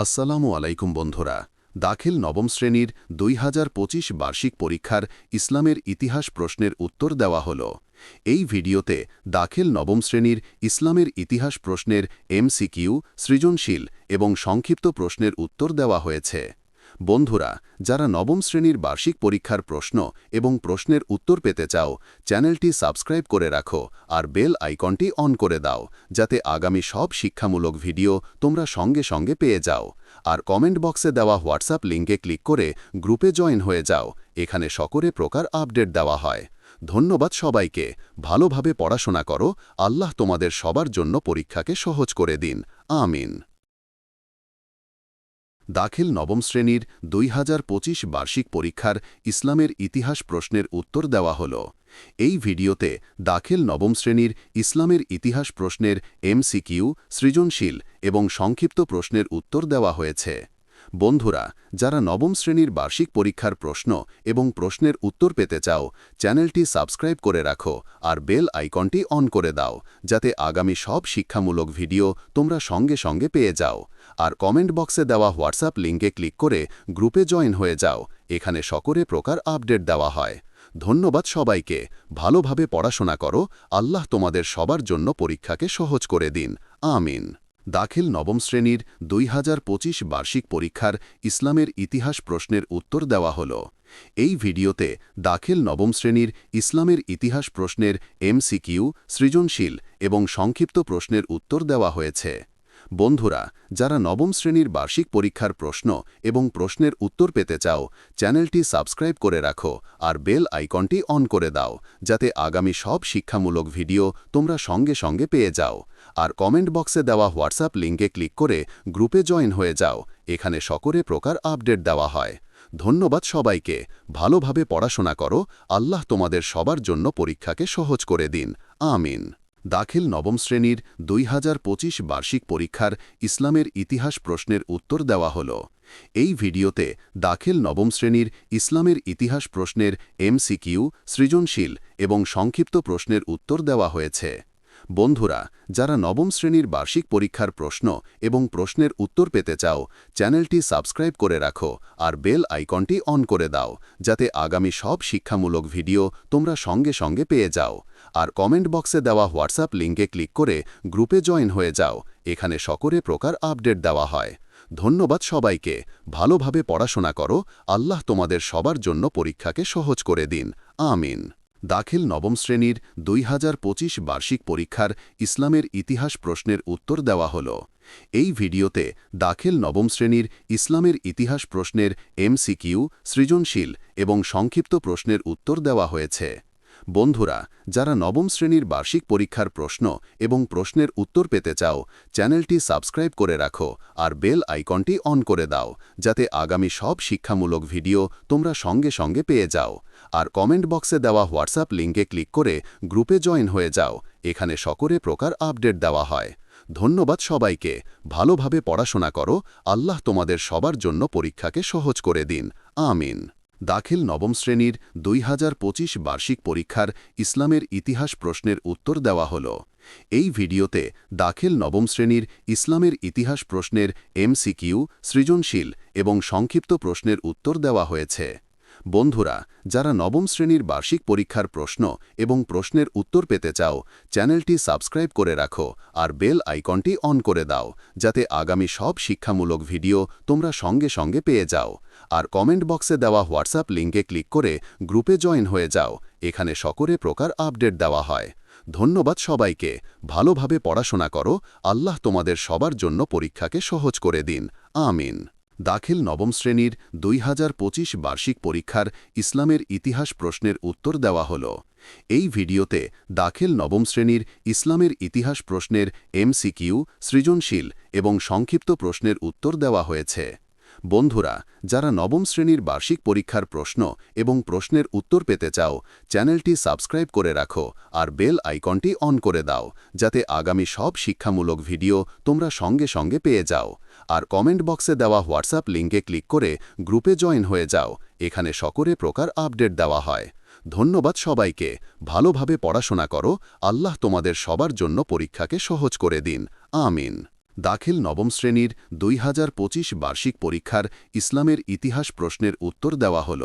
আসসালামু আলাইকুম বন্ধুরা। দাখিল নবম শ্রেণীর 2025 বার্ষিক পরীক্ষার ইসলামের ইতিহাস প্রশ্নের উত্তর দেওয়া হল। এই ভিডিওতে দাখিল নবম শ্রেণীর ইসলামের ইতিহাস প্রশ্নের MCQ, সৃজনশীল এবং সংক্ষিপ্ত প্রশ্নের উত্তর দেওয়া হয়েছে। বন্ধুরা, যারা নবম শ্রেণীর বার্ষিক পরীক্ষার প্রশ্ন এবং প্রশ্নের উত্তর পেতে চাও, চ্যানেলটি সাবস্ক্রাইব করে রাখো আর বেল আইকনটি অন করে দাও, যাতে আগামী সব শিক্ষামূলক ভিডিও তোমরা সঙ্গে সঙ্গে পেয়ে যাও। আর কমেন্ট বক্সে দেওয়া হোয়াটসঅ্যাপ লিঙ্কে ক্লিক করে গ্রুপে জয়েন হয়ে যাও। এখানে সকলে প্রকার আপডেট দেওয়া হয়। ধন্যবাদ সবাইকে। ভালোভাবে পড়াশোনা করো। আল্লাহ তোমাদের সবার জন্য পরীক্ষাকে সহজ করে দিন। আমিন। দাখিল নবম শ্রেণীর 2025 বার্ষিক পরীক্ষার ইসলামের ইতিহাস প্রশ্নের উত্তর দেওয়া হল। এই ভিডিওতে দাখিল নবম শ্রেণীর ইসলামের ইতিহাস প্রশ্নের MCQ, সৃজনশীল এবং সংক্ষিপ্ত প্রশ্নের উত্তর দেওয়া হয়েছে। বন্ধুরা, যারা নবম শ্রেণীর বার্ষিক পরীক্ষার প্রশ্ন এবং প্রশ্নের উত্তর পেতে চাও, চ্যানেলটি সাবস্ক্রাইব করে রাখো আর বেল আইকনটি অন করে দাও, যাতে আগামী সব শিক্ষামূলক ভিডিও তোমরা সঙ্গে সঙ্গে পেয়ে যাও। আর কমেন্ট বক্সে দেওয়া হোয়াটসঅ্যাপ লিঙ্কে ক্লিক করে গ্রুপে জয়েন হয়ে যাও। এখানে সকলে প্রকার আপডেট দেওয়া হয়। ধন্যবাদ সবাইকে। ভালোভাবে পড়াশোনা করো। আল্লাহ তোমাদের সবার জন্য পরীক্ষাকে সহজ করে দিন। আমিন। দাখিল নবম শ্রেণীর 2025 বার্ষিক পরীক্ষার ইসলামের ইতিহাস প্রশ্নের উত্তর দেওয়া হল। এই ভিডিওতে দাখিল নবম শ্রেণীর ইসলামের ইতিহাস প্রশ্নের MCQ, সৃজনশীল এবং সংক্ষিপ্ত প্রশ্নের উত্তর দেওয়া হয়েছে। বন্ধুরা, যারা নবম শ্রেণীর বার্ষিক পরীক্ষার প্রশ্ন এবং প্রশ্নের উত্তর পেতে চাও, চ্যানেলটি সাবস্ক্রাইব করে রাখো আর বেল আইকনটি অন করে দাও, যাতে আগামী সব শিক্ষামূলক ভিডিও তোমরা সঙ্গে সঙ্গে পেয়ে যাও। আর কমেন্ট বক্সে দেওয়া হোয়াটসঅ্যাপ লিঙ্কে ক্লিক করে গ্রুপে জয়েন হয়ে যাও। এখানে সকলে প্রকার আপডেট দেওয়া হয়। ধন্যবাদ সবাইকে। ভালোভাবে পড়াশোনা করো। আল্লাহ তোমাদের সবার জন্য পরীক্ষাকে সহজ করে দিন। আমিন। দাখিল নবম শ্রেণীর 2025 বার্ষিক পরীক্ষার ইসলামের ইতিহাস প্রশ্নের উত্তর দেওয়া হল। এই ভিডিওতে দাখিল নবম শ্রেণীর ইসলামের ইতিহাস প্রশ্নের MCQ, সৃজনশীল এবং সংক্ষিপ্ত প্রশ্নের উত্তর দেওয়া হয়েছে। বন্ধুরা, যারা নবম শ্রেণীর বার্ষিক পরীক্ষার প্রশ্ন এবং প্রশ্নের উত্তর পেতে চাও, চ্যানেলটি সাবস্ক্রাইব করে রাখো আর বেল আইকনটি অন করে দাও, যাতে আগামী সব শিক্ষামূলক ভিডিও তোমরা সঙ্গে সঙ্গে পেয়ে যাও। আর কমেন্ট বক্সে দেওয়া হোয়াটসঅ্যাপ লিঙ্কে ক্লিক করে গ্রুপে জয়েন হয়ে যাও। এখানে সকলে প্রকার আপডেট দেওয়া হয়। ধন্যবাদ সবাইকে। ভালোভাবে পড়াশোনা করো। আল্লাহ তোমাদের সবার জন্য পরীক্ষাকে সহজ করে দিন। আমিন। দাখিল নবম শ্রেণীর 2025 বার্ষিক পরীক্ষার ইসলামের ইতিহাস প্রশ্নের উত্তর দেওয়া হল। এই ভিডিওতে দাখিল নবম শ্রেণীর ইসলামের ইতিহাস প্রশ্নের MCQ, সৃজনশীল এবং সংক্ষিপ্ত প্রশ্নের উত্তর দেওয়া হয়েছে। বন্ধুরা, যারা নবম শ্রেণীর বার্ষিক পরীক্ষার প্রশ্ন এবং প্রশ্নের উত্তর পেতে চাও, চ্যানেলটি সাবস্ক্রাইব করে রাখো আর বেল আইকনটি অন করে দাও, যাতে আগামী সব শিক্ষামূলক ভিডিও তোমরা সঙ্গে সঙ্গে পেয়ে যাও। আর কমেন্ট বক্সে দেওয়া হোয়াটসঅ্যাপ লিঙ্কে ক্লিক করে গ্রুপে জয়েন হয়ে যাও। এখানে সকলে প্রকার আপডেট দেওয়া হয়। ধন্যবাদ সবাইকে। ভালোভাবে পড়াশোনা করো। আল্লাহ তোমাদের সবার জন্য পরীক্ষাকে সহজ করে দিন। আমিন। দাখিল নবম শ্রেণীর 2025 বার্ষিক পরীক্ষার ইসলামের ইতিহাস প্রশ্নের উত্তর দেওয়া হল। এই ভিডিওতে দাখিল নবম শ্রেণীর ইসলামের ইতিহাস প্রশ্নের MCQ, সৃজনশীল এবং সংক্ষিপ্ত প্রশ্নের উত্তর দেওয়া হয়েছে। বন্ধুরা, যারা নবম শ্রেণীর বার্ষিক পরীক্ষার প্রশ্ন এবং প্রশ্নের উত্তর পেতে চাও, চ্যানেলটি সাবস্ক্রাইব করে রাখো আর বেল আইকনটি অন করে দাও, যাতে আগামী সব শিক্ষামূলক ভিডিও তোমরা সঙ্গে সঙ্গে পেয়ে যাও। আর কমেন্ট বক্সে দেওয়া হোয়াটসঅ্যাপ লিঙ্কে ক্লিক করে গ্রুপে জয়েন হয়ে যাও। এখানে সকলে প্রকার আপডেট দেওয়া হয়। ধন্যবাদ সবাইকে। ভালোভাবে পড়াশোনা করো। আল্লাহ তোমাদের সবার জন্য পরীক্ষাকে সহজ করে দিন। আমিন। দাখিল নবম শ্রেণীর 2025 বার্ষিক পরীক্ষার ইসলামের ইতিহাস প্রশ্নের উত্তর দেওয়া হল। এই ভিডিওতে দাখিল নবম শ্রেণীর ইসলামের ইতিহাস প্রশ্নের MCQ, সৃজনশীল এবং সংক্ষিপ্ত প্রশ্নের উত্তর দেওয়া হয়েছে। বন্ধুরা, যারা নবম শ্রেণীর বার্ষিক পরীক্ষার প্রশ্ন এবং প্রশ্নের উত্তর পেতে চাও, চ্যানেলটি সাবস্ক্রাইব করে রাখো আর বেল আইকনটি অন করে দাও, যাতে আগামী সব শিক্ষামূলক ভিডিও তোমরা সঙ্গে সঙ্গে পেয়ে যাও। আর কমেন্ট বক্সে দেওয়া হোয়াটসঅ্যাপ লিঙ্কে ক্লিক করে গ্রুপে জয়েন হয়ে যাও। এখানে সকলে প্রকার আপডেট দেওয়া হয়। ধন্যবাদ সবাইকে। ভালোভাবে পড়াশোনা করো। আল্লাহ তোমাদের সবার জন্য পরীক্ষাকে সহজ করে দিন। আমিন। দাখিল নবম শ্রেণীর 2025 বার্ষিক পরীক্ষার ইসলামের ইতিহাস প্রশ্নের উত্তর দেওয়া হল।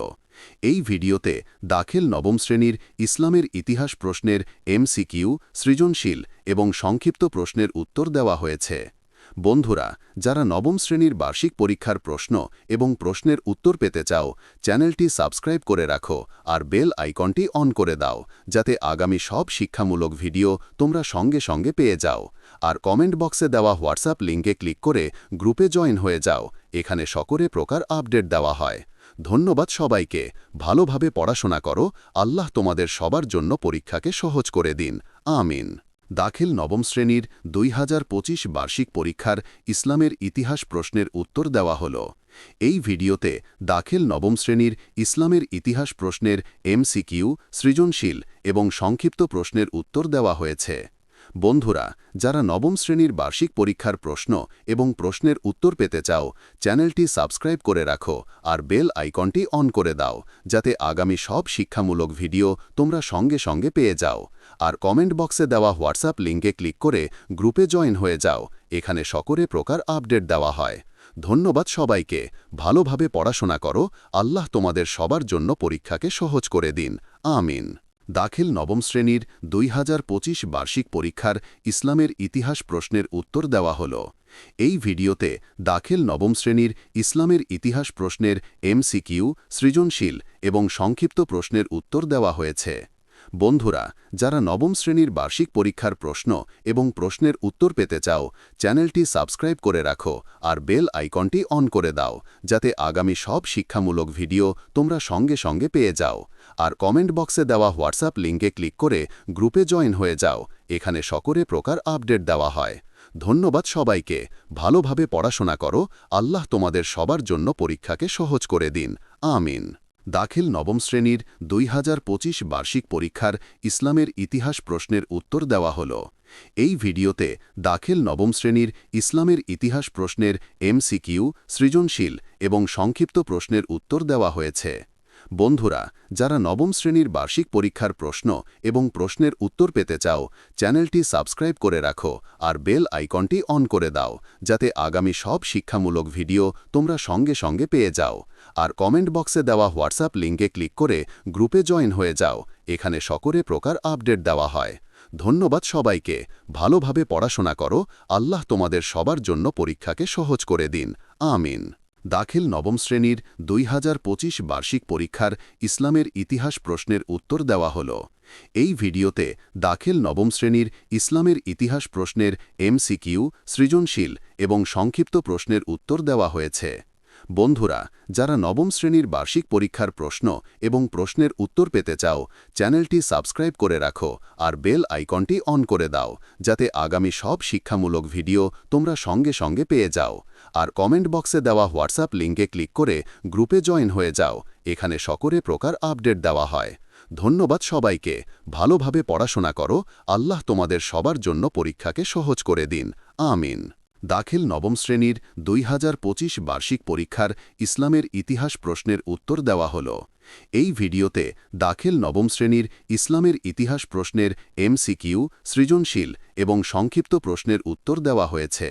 এই ভিডিওতে দাখিল নবম শ্রেণীর ইসলামের ইতিহাস প্রশ্নের এমসিকিউ, সৃজনশীল এবং সংক্ষিপ্ত প্রশ্নের উত্তর দেওয়া হয়েছে। বন্ধুরা, যারা নবম শ্রেণীর বার্ষিক পরীক্ষার প্রশ্ন এবং প্রশ্নের উত্তর পেতে চাও, চ্যানেলটি সাবস্ক্রাইব করে রাখো আর বেল আইকনটি অন করে দাও, যাতে আগামী সব শিক্ষামূলক ভিডিও তোমরা সঙ্গে সঙ্গে পেয়ে যাও। আর কমেন্ট বক্সে দেওয়া হোয়াটসঅ্যাপ লিঙ্কে ক্লিক করে গ্রুপে জয়েন হয়ে যাও। এখানে সকলে প্রকার আপডেট দেওয়া হয়। ধন্যবাদ সবাইকে। ভালোভাবে পড়াশোনা করো। আল্লাহ তোমাদের সবার জন্য পরীক্ষাকে সহজ করে দিন। আমিন। দাখিল নবম শ্রেণীর 2025 বার্ষিক পরীক্ষার ইসলামের ইতিহাস প্রশ্নের উত্তর দেওয়া হল। এই ভিডিওতে দাখিল নবম শ্রেণীর ইসলামের ইতিহাস প্রশ্নের এমসিকিউ, সৃজনশীল এবং সংক্ষিপ্ত প্রশ্নের উত্তর দেওয়া হয়েছে। বন্ধুরা, যারা নবম শ্রেণীর বার্ষিক পরীক্ষার প্রশ্ন এবং প্রশ্নের উত্তর পেতে চাও, চ্যানেলটি সাবস্ক্রাইব করে রাখো আর বেল আইকনটি অন করে দাও, যাতে আগামী সব শিক্ষামূলক ভিডিও তোমরা সঙ্গে সঙ্গে পেয়ে যাও। আর কমেন্ট বক্সে দেওয়া হোয়াটসঅ্যাপ লিঙ্কে ক্লিক করে গ্রুপে জয়েন হয়ে যাও। এখানে সকলে প্রকার আপডেট দেওয়া হয়। ধন্যবাদ সবাইকে। ভালোভাবে পড়াশোনা করো। আল্লাহ তোমাদের সবার জন্য পরীক্ষাকে সহজ করে দিন। আমিন। দাখিল নবম শ্রেণীর 2025 বার্ষিক পরীক্ষার ইসলামের ইতিহাস প্রশ্নের উত্তর দেওয়া হল। এই ভিডিওতে দাখিল নবম শ্রেণীর ইসলামের ইতিহাস প্রশ্নের এমসিকিউ, সৃজনশীল এবং সংক্ষিপ্ত প্রশ্নের উত্তর দেওয়া হয়েছে। বন্ধুরা, যারা নবম শ্রেণীর বার্ষিক পরীক্ষার প্রশ্ন এবং প্রশ্নের উত্তর পেতে চাও, চ্যানেলটি সাবস্ক্রাইব করে রাখো আর বেল আইকনটি অন করে দাও, যাতে আগামী সব শিক্ষামূলক ভিডিও তোমরা সঙ্গে সঙ্গে পেয়ে যাও। আর কমেন্ট বক্সে দেওয়া হোয়াটসঅ্যাপ লিঙ্কে ক্লিক করে গ্রুপে জয়েন হয়ে যাও। এখানে সকলে প্রকার আপডেট দেওয়া হয়। ধন্যবাদ সবাইকে। ভালোভাবে পড়াশোনা করো। আল্লাহ তোমাদের সবার জন্য পরীক্ষাকে সহজ করে দিন। আমিন। দাখিল নবম শ্রেণীর 2025 বার্ষিক পরীক্ষার ইসলামের ইতিহাস প্রশ্নের উত্তর দেওয়া হল। এই ভিডিওতে দাখিল নবম শ্রেণীর ইসলামের ইতিহাস প্রশ্নের এমসিকিউ, সৃজনশীল এবং সংক্ষিপ্ত প্রশ্নের উত্তর দেওয়া হয়েছে। বন্ধুরা, যারা নবম শ্রেণীর বার্ষিক পরীক্ষার প্রশ্ন এবং প্রশ্নের উত্তর পেতে চাও, চ্যানেলটি সাবস্ক্রাইব করে রাখো আর বেল আইকনটি অন করে দাও, যাতে আগামী সব শিক্ষামূলক ভিডিও তোমরা সঙ্গে সঙ্গে পেয়ে যাও। আর কমেন্ট বক্সে দেওয়া হোয়াটসঅ্যাপ লিঙ্কে ক্লিক করে গ্রুপে জয়েন হয়ে যাও। এখানে সকলে প্রকার আপডেট দেওয়া হয়। ধন্যবাদ সবাইকে। ভালোভাবে পড়াশোনা করো। আল্লাহ তোমাদের সবার জন্য পরীক্ষাকে সহজ করে দিন। আমিন। দাখিল নবম শ্রেণীর 2025 বার্ষিক পরীক্ষার ইসলামের ইতিহাস প্রশ্নের উত্তর দেওয়া হল। এই ভিডিওতে দাখিল নবম শ্রেণীর ইসলামের ইতিহাস প্রশ্নের এমসিকিউ, সৃজনশীল এবং সংক্ষিপ্ত প্রশ্নের উত্তর দেওয়া হয়েছে। বন্ধুরা, যারা নবম শ্রেণীর বার্ষিক পরীক্ষার প্রশ্ন এবং প্রশ্নের উত্তর পেতে চাও, চ্যানেলটি সাবস্ক্রাইব করে রাখো আর বেল আইকনটি অন করে দাও, যাতে আগামী সব শিক্ষামূলক ভিডিও তোমরা সঙ্গে সঙ্গে পেয়ে যাও। আর কমেন্ট বক্সে দেওয়া হোয়াটসঅ্যাপ লিঙ্কে ক্লিক করে গ্রুপে জয়েন হয়ে যাও। এখানে সকলে প্রকার আপডেট দেওয়া হয়। ধন্যবাদ সবাইকে। ভালোভাবে পড়াশোনা করো। আল্লাহ তোমাদের সবার জন্য পরীক্ষাকে সহজ করে দিন। আমিন। দাখিল নবম শ্রেণীর 2025 বার্ষিক পরীক্ষার ইসলামের ইতিহাস প্রশ্নের উত্তর দেওয়া হল। এই ভিডিওতে দাখিল নবম শ্রেণীর ইসলামের ইতিহাস প্রশ্নের এমসিকিউ, সৃজনশীল এবং সংক্ষিপ্ত প্রশ্নের উত্তর দেওয়া হয়েছে।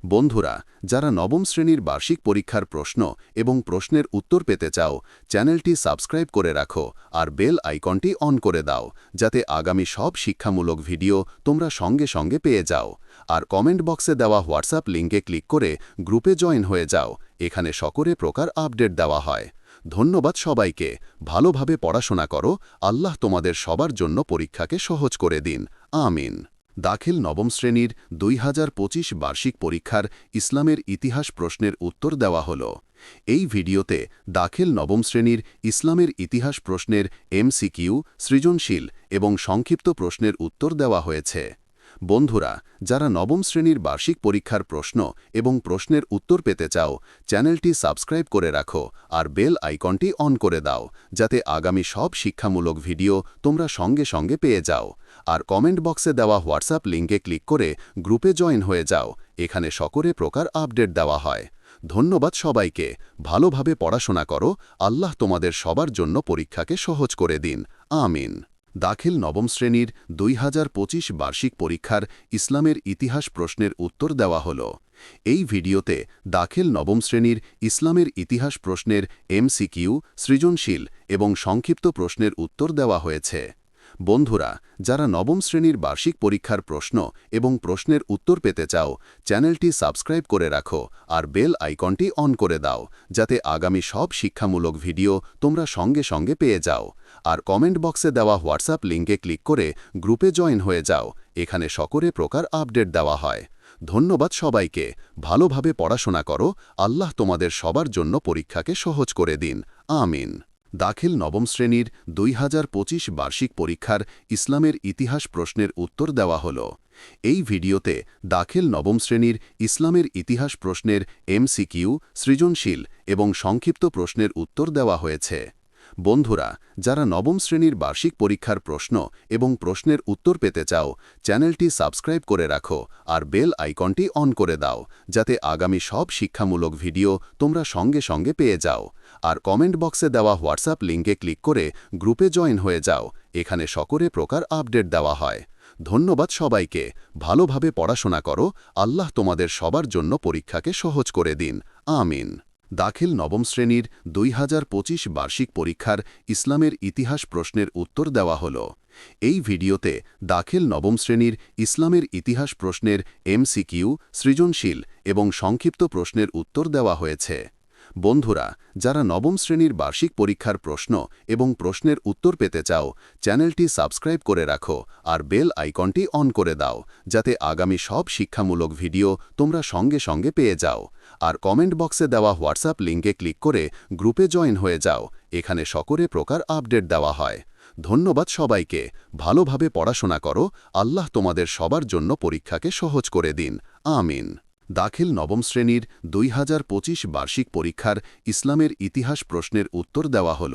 বন্ধুরা, যারা নবম শ্রেণীর বার্ষিক পরীক্ষার প্রশ্ন এবং প্রশ্নের উত্তর পেতে চাও, চ্যানেলটি সাবস্ক্রাইব করে রাখো আর বেল আইকনটি অন করে দাও, যাতে আগামী সব শিক্ষামূলক ভিডিও তোমরা সঙ্গে সঙ্গে পেয়ে যাও। আর কমেন্ট বক্সে দেওয়া হোয়াটসঅ্যাপ লিঙ্কে ক্লিক করে গ্রুপে জয়েন হয়ে যাও। এখানে সকলে প্রকার আপডেট দেওয়া হয়। ধন্যবাদ সবাইকে। ভালোভাবে পড়াশোনা করো। আল্লাহ তোমাদের সবার জন্য পরীক্ষাকে সহজ করে দিন। আমিন। দাখিল নবম শ্রেণীর 2025 বার্ষিক পরীক্ষার ইসলামের ইতিহাস প্রশ্নের উত্তর দেওয়া হল। এই ভিডিওতে দাখিল নবম শ্রেণীর ইসলামের ইতিহাস প্রশ্নের এমসিকিউ, সৃজনশীল এবং সংক্ষিপ্ত প্রশ্নের উত্তর দেওয়া হয়েছে। বন্ধুরা, যারা নবম শ্রেণীর বার্ষিক পরীক্ষার প্রশ্ন এবং প্রশ্নের উত্তর পেতে চাও, চ্যানেলটি সাবস্ক্রাইব করে রাখো আর বেল আইকনটি অন করে দাও, যাতে আগামী সব শিক্ষামূলক ভিডিও তোমরা সঙ্গে সঙ্গে পেয়ে যাও। আর কমেন্ট বক্সে দেওয়া হোয়াটসঅ্যাপ লিঙ্কে ক্লিক করে গ্রুপে জয়েন হয়ে যাও। এখানে সকলে প্রকার আপডেট দেওয়া হয়। ধন্যবাদ সবাইকে। ভালোভাবে পড়াশোনা করো। আল্লাহ তোমাদের সবার জন্য পরীক্ষাকে সহজ করে দিন। আমিন। দাখিল নবম শ্রেণীর 2025 বার্ষিক পরীক্ষার ইসলামের ইতিহাস প্রশ্নের উত্তর দেওয়া হল। এই ভিডিওতে দাখিল নবম শ্রেণীর ইসলামের ইতিহাস প্রশ্নের MCQ, সৃজনশীল এবং সংক্ষিপ্ত প্রশ্নের উত্তর দেওয়া হয়েছে। বন্ধুরা, যারা নবম শ্রেণীর বার্ষিক পরীক্ষার প্রশ্ন এবং প্রশ্নের উত্তর পেতে চাও, চ্যানেলটি সাবস্ক্রাইব করে রাখো আর বেল আইকনটি অন করে দাও, যাতে আগামী সব শিক্ষামূলক ভিডিও তোমরা সঙ্গে সঙ্গে পেয়ে যাও। আর কমেন্ট বক্সে দেওয়া হোয়াটসঅ্যাপ লিঙ্কে ক্লিক করে গ্রুপে জয়েন হয়ে যাও। এখানে সকলে প্রকার আপডেট দেওয়া হয়। ধন্যবাদ সবাইকে। ভালোভাবে পড়াশোনা করো। আল্লাহ তোমাদের সবার জন্য পরীক্ষাকে সহজ করে দিন। আমিন। দাখিল নবম শ্রেণীর 2025 বার্ষিক পরীক্ষার ইসলামের ইতিহাস প্রশ্নের উত্তর দেওয়া হল। এই ভিডিওতে দাখিল নবম শ্রেণীর ইসলামের ইতিহাস প্রশ্নের MCQ, সৃজনশীল এবং সংক্ষিপ্ত প্রশ্নের উত্তর দেওয়া হয়েছে। বন্ধুরা, যারা নবম শ্রেণীর বার্ষিক পরীক্ষার প্রশ্ন এবং প্রশ্নের উত্তর পেতে চাও, চ্যানেলটি সাবস্ক্রাইব করে রাখো আর বেল আইকনটি অন করে দাও, যাতে আগামী সব শিক্ষামূলক ভিডিও তোমরা সঙ্গে সঙ্গে পেয়ে যাও। আর কমেন্ট বক্সে দেওয়া হোয়াটসঅ্যাপ লিঙ্কে ক্লিক করে গ্রুপে জয়েন হয়ে যাও। এখানে সকলে প্রকার আপডেট দেওয়া হয়। ধন্যবাদ সবাইকে। ভালোভাবে পড়াশোনা করো। আল্লাহ তোমাদের সবার জন্য পরীক্ষাকে সহজ করে দিন। আমিন। দাখিল নবম শ্রেণীর 2025 বার্ষিক পরীক্ষার ইসলামের ইতিহাস প্রশ্নের উত্তর দেওয়া হল। এই ভিডিওতে দাখিল নবম শ্রেণীর ইসলামের ইতিহাস প্রশ্নের MCQ, সৃজনশীল এবং সংক্ষিপ্ত প্রশ্নের উত্তর দেওয়া হয়েছে। বন্ধুরা, যারা নবম শ্রেণীর বার্ষিক পরীক্ষার প্রশ্ন এবং প্রশ্নের উত্তর পেতে চাও, চ্যানেলটি সাবস্ক্রাইব করে রাখো আর বেল আইকনটি অন করে দাও, যাতে আগামী সব শিক্ষামূলক ভিডিও তোমরা সঙ্গে সঙ্গে পেয়ে যাও। আর কমেন্ট বক্সে দেওয়া হোয়াটসঅ্যাপ লিঙ্কে ক্লিক করে গ্রুপে জয়েন হয়ে যাও। এখানে সকলে প্রকার আপডেট দেওয়া হয়। ধন্যবাদ সবাইকে। ভালোভাবে পড়াশোনা করো। আল্লাহ তোমাদের সবার জন্য পরীক্ষাকে সহজ করে দিন। আমিন। দাখিল নবম শ্রেণীর 2025 বার্ষিক পরীক্ষার ইসলামের ইতিহাস প্রশ্নের উত্তর দেওয়া হল।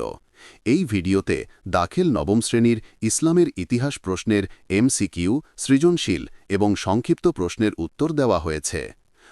এই ভিডিওতে দাখিল নবম শ্রেণীর ইসলামের ইতিহাস প্রশ্নের MCQ, সৃজনশীল এবং সংক্ষিপ্ত প্রশ্নের উত্তর দেওয়া হয়েছে।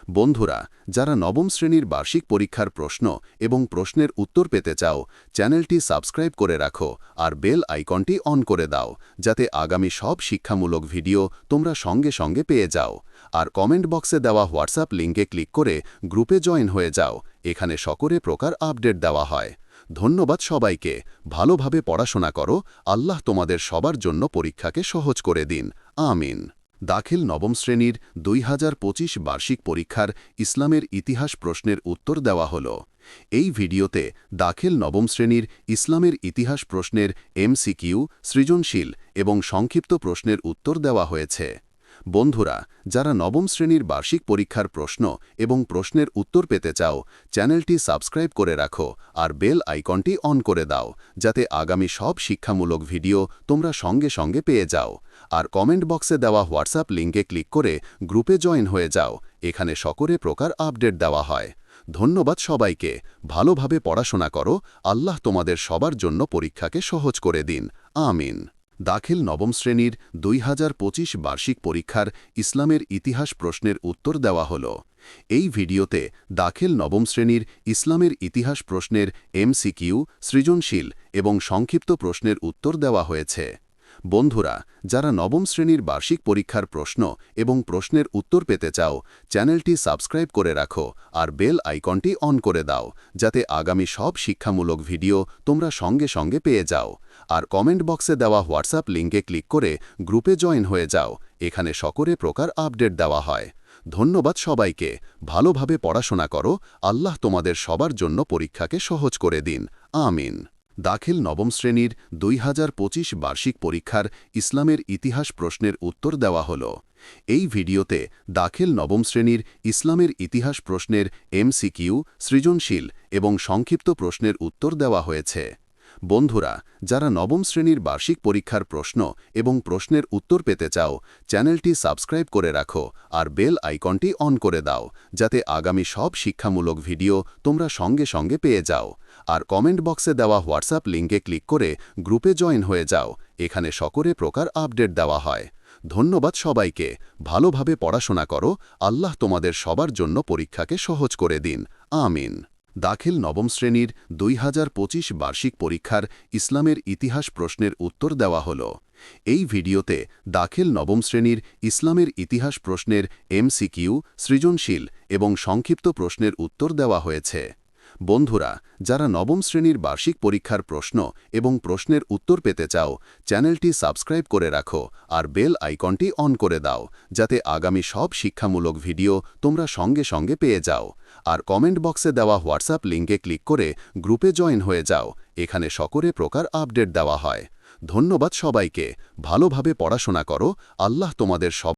বন্ধুরা, যারা নবম শ্রেণীর বার্ষিক পরীক্ষার প্রশ্ন এবং প্রশ্নের উত্তর পেতে চাও, চ্যানেলটি সাবস্ক্রাইব করে রাখো আর বেল আইকনটি অন করে দাও, যাতে আগামী সব শিক্ষামূলক ভিডিও তোমরা সঙ্গে সঙ্গে পেয়ে যাও। আর কমেন্ট বক্সে দেওয়া হোয়াটসঅ্যাপ লিঙ্কে ক্লিক করে গ্রুপে জয়েন হয়ে যাও। এখানে সকলে প্রকার আপডেট দেওয়া হয়। ধন্যবাদ সবাইকে। ভালোভাবে পড়াশোনা করো। আল্লাহ তোমাদের সবার জন্য পরীক্ষাকে সহজ করে দিন। আমিন। দাখিল নবম শ্রেণীর 2025 বার্ষিক পরীক্ষার ইসলামের ইতিহাস প্রশ্নের উত্তর দেওয়া হল। এই ভিডিওতে দাখিল নবম শ্রেণীর ইসলামের ইতিহাস প্রশ্নের MCQ, সৃজনশীল এবং সংক্ষিপ্ত প্রশ্নের উত্তর দেওয়া হয়েছে। বন্ধুরা, যারা নবম শ্রেণীর বার্ষিক পরীক্ষার প্রশ্ন এবং প্রশ্নের উত্তর পেতে চাও, চ্যানেলটি সাবস্ক্রাইব করে রাখো আর বেল আইকনটি অন করে দাও, যাতে আগামী সব শিক্ষামূলক ভিডিও তোমরা সঙ্গে সঙ্গে পেয়ে যাও। আর কমেন্ট বক্সে দেওয়া হোয়াটসঅ্যাপ লিঙ্কে ক্লিক করে গ্রুপে জয়েন হয়ে যাও। এখানে সকলে প্রকার আপডেট দেওয়া হয়। ধন্যবাদ সবাইকে। ভালোভাবে পড়াশোনা করো। আল্লাহ তোমাদের সবার জন্য পরীক্ষাকে সহজ করে দিন। আমিন। দাখিল নবম শ্রেণীর 2025 বার্ষিক পরীক্ষার ইসলামের ইতিহাস প্রশ্নের উত্তর দেওয়া হল। এই ভিডিওতে দাখিল নবম শ্রেণীর ইসলামের ইতিহাস প্রশ্নের MCQ, সৃজনশীল এবং সংক্ষিপ্ত প্রশ্নের উত্তর দেওয়া হয়েছে। বন্ধুরা, যারা নবম শ্রেণীর বার্ষিক পরীক্ষার প্রশ্ন এবং প্রশ্নের উত্তর পেতে চাও, চ্যানেলটি সাবস্ক্রাইব করে রাখো আর বেল আইকনটি অন করে দাও, যাতে আগামী সব শিক্ষামূলক ভিডিও তোমরা সঙ্গে সঙ্গে পেয়ে যাও। আর কমেন্ট বক্সে দেওয়া হোয়াটসঅ্যাপ লিঙ্কে ক্লিক করে গ্রুপে জয়েন হয়ে যাও। এখানে সকলে প্রকার আপডেট দেওয়া হয়। ধন্যবাদ সবাইকে। ভালোভাবে পড়াশোনা করো। আল্লাহ তোমাদের সবার জন্য পরীক্ষাকে সহজ করে দিন। আমিন। দাখিল নবম শ্রেণীর 2025 বার্ষিক পরীক্ষার ইসলামের ইতিহাস প্রশ্নের উত্তর দেওয়া হল। এই ভিডিওতে দাখিল নবম শ্রেণীর ইসলামের ইতিহাস প্রশ্নের MCQ, সৃজনশীল এবং সংক্ষিপ্ত প্রশ্নের উত্তর দেওয়া হয়েছে। বন্ধুরা, যারা নবম শ্রেণীর বার্ষিক পরীক্ষার প্রশ্ন এবং প্রশ্নের উত্তর পেতে চাও, চ্যানেলটি সাবস্ক্রাইব করে রাখো আর বেল আইকনটি অন করে দাও, যাতে আগামী সব শিক্ষামূলক ভিডিও তোমরা সঙ্গে সঙ্গে পেয়ে যাও। আর কমেন্ট বক্সে দেওয়া হোয়াটসঅ্যাপ লিঙ্কে ক্লিক করে গ্রুপে জয়েন হয়ে যাও। এখানে সকলে প্রকার আপডেট দেওয়া হয়। ধন্যবাদ সবাইকে। ভালোভাবে পড়াশোনা করো। আল্লাহ তোমাদের সবার জন্য পরীক্ষাকে সহজ করে দিন। আমিন। দাখিল নবম শ্রেণীর 2025 বার্ষিক পরীক্ষার ইসলামের ইতিহাস প্রশ্নের উত্তর দেওয়া হল। এই ভিডিওতে দাখিল নবম শ্রেণীর ইসলামের ইতিহাস প্রশ্নের MCQ, সৃজনশীল এবং সংক্ষিপ্ত প্রশ্নের উত্তর দেওয়া হয়েছে। বন্ধুরা, যারা নবম শ্রেণীর বার্ষিক পরীক্ষার প্রশ্ন এবং প্রশ্নের উত্তর পেতে চাও, চ্যানেলটি সাবস্ক্রাইব করে রাখো আর বেল আইকনটি অন করে দাও, যাতে আগামী সব শিক্ষামূলক ভিডিও তোমরা সঙ্গে সঙ্গে পেয়ে যাও। আর কমেন্ট বক্সে দেওয়া হোয়াটসঅ্যাপ লিঙ্কে ক্লিক করে গ্রুপে জয়েন হয়ে যাও। এখানে সকলে প্রকার আপডেট দেওয়া হয়। ধন্যবাদ সবাইকে। ভালোভাবে পড়াশোনা করো। আল্লাহ তোমাদের সব